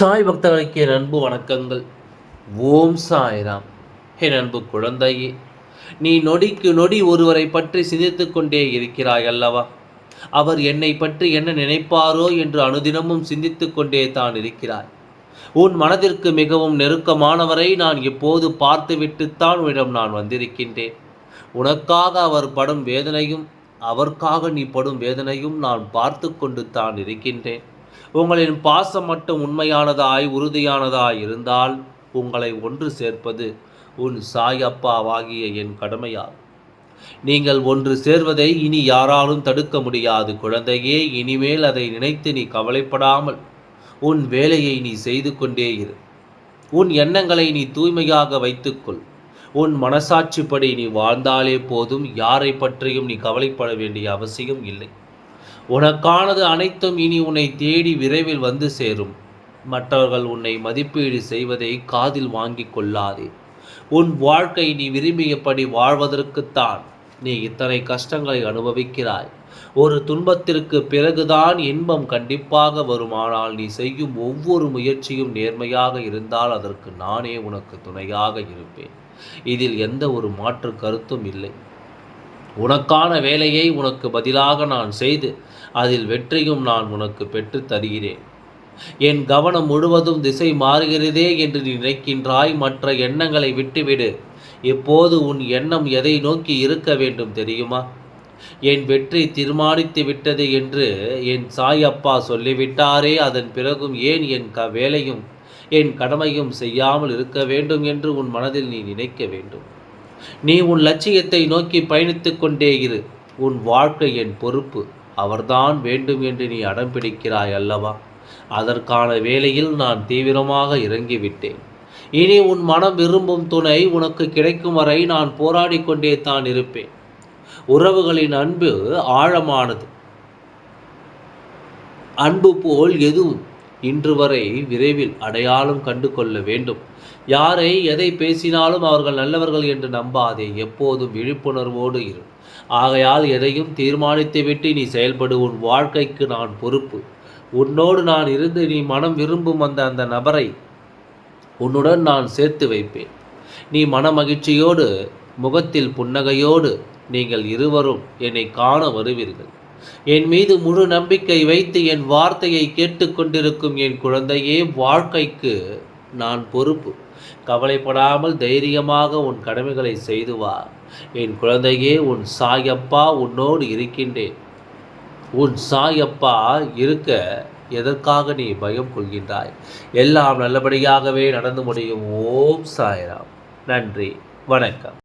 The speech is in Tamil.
சாய் பக்தர்களுக்கு என் அன்பு வணக்கங்கள். ஓம் சாய்ராம். என் அன்பு குழந்தையே, நீ நொடிக்கு நொடி ஒருவரை பற்றி சிந்தித்து கொண்டே இருக்கிறாய் அல்லவா? அவர் என்னை பற்றி என்ன நினைப்பாரோ என்று அனுதினமும் சிந்தித்து கொண்டே தான் இருக்கிறாய். உன் மனதிற்கு மிகவும் நெருக்கமானவரை நான் இப்போது பார்த்துவிட்டுத்தான் உன்னிடம் நான் வந்திருக்கின்றேன். உனக்காக அவர் படும் வேதனையும் அவருக்காக நீ படும் வேதனையும் நான் பார்த்து கொண்டு தான் இருக்கின்றேன். உங்களின் பாசம் மட்டும் உண்மையானதாய் உறுதியானதாய் இருந்தால் உங்களை ஒன்று சேர்ப்பது உன் சாய் அப்பாவாகிய என் கடமையாகும். நீங்கள் ஒன்று சேர்வதை இனி யாராலும் தடுக்க முடியாது குழந்தையே. இனிமேல் அதை நினைத்து நீ கவலைப்படாமல் உன் வேலையை நீ செய்து கொண்டே இரு. உன் எண்ணங்களை நீ தூய்மையாக வைத்துக்கொள். உன் மனசாட்சிப்படி நீ வாழ்ந்தாலே போதும். யாரை பற்றியும் நீ கவலைப்பட வேண்டிய அவசியம் இல்லை. உனக்கானது அனைத்தும் இனி உன்னை தேடி விரைவில் வந்து சேரும். மற்றவர்கள் உன்னை மதிப்பீடு செய்வதை காதில் வாங்கிக் கொள்ளாதே. உன் வாழ்க்கை நீ விரும்பியபடி வாழ்வதற்குத்தான் நீ இத்தனை கஷ்டங்களை அனுபவிக்கிறாய். ஒரு துன்பத்திற்கு பிறகுதான் இன்பம் கண்டிப்பாக வருமானால் நீ செய்யும் ஒவ்வொரு முயற்சியும் நேர்மையாக இருந்தால் அதற்கு நானே உனக்கு துணையாக இருப்பேன். இதில் எந்த ஒரு மாற்று கருத்தும் இல்லை. உனக்கான வேலையை உனக்கு பதிலாக நான் செய்து அதில் வெற்றியும் நான் உனக்கு பெற்று தருகிறேன். என் கவனம் முழுவதும் திசை மாறுகிறதே என்று நீ நினைக்கின்றாய். மற்ற எண்ணங்களை விட்டுவிடு. இப்போது உன் எண்ணம் எதை நோக்கி இருக்க வேண்டும் தெரியுமா? என் வெற்றி தீர்மானித்து விட்டது என்று என் சாய் அப்பா சொல்லிவிட்டாரே, அதன் பிறகும் ஏன் என் வேலையும் என் கடமையும் செய்யாமல் இருக்க வேண்டும் என்று உன் மனதில் நீ நினைக்க வேண்டும். நீ உன் லட்சியத்தை நோக்கி பயணித்து கொண்டே இரு. உன் வாழ்க்கை என் பொறுப்பு. அவர்தான் வேண்டும் என்று நீ அடம் பிடிக்கிறாய் அல்லவா? அதற்கான வேலையில் நான் தீவிரமாக இறங்கிவிட்டேன். இனி உன் மனம் விரும்பும் துணை உனக்கு கிடைக்கும் வரை நான் போராடி கொண்டே தான் இருப்பேன். உறவுகளின் அன்பு ஆழமானது. அன்பு போல் எதுவும் இன்று வரை விரைவில் அடையாளம் கண்டு கொள்ள வேண்டும். யாரை எதை பேசினாலும் அவர்கள் நல்லவர்கள் என்று நம்பாதே. எப்போதும் விழிப்புணர்வோடு இரு. ஆகையால் எதையும் தீர்மானித்துவிட்டு நீ செயல்படு. உன் வாழ்க்கைக்கு நான் பொறுப்பு. உன்னோடு நான் இருந்து நீ மனம் விரும்பும் அந்த நபரை உன்னுடன் நான் சேர்த்து வைப்பேன். நீ மன மகிழ்ச்சியோடு முகத்தில் புன்னகையோடு நீங்கள் இருவரும் என்னை காண வருவீர்கள். என் மீது முழு நம்பிக்கை வைத்து என் வார்த்தையை கேட்டுக்கொண்டிருக்கும் என் குழந்தையே, வாழ்க்கைக்கு நான் பொறுப்பு. கவலைப்படாமல் தைரியமாக உன் கடமைகளை செய்து வா. என் குழந்தையே, உன் சாயப்பா உன்னோடு இருக்கின்றேன். உன் சாயப்பா இருக்க எதற்காக நீ பயம் கொள்கின்றாய்? எல்லாம் நல்லபடியாகவே நடந்து முடியும். ஓம் சாய்ராம். நன்றி, வணக்கம்.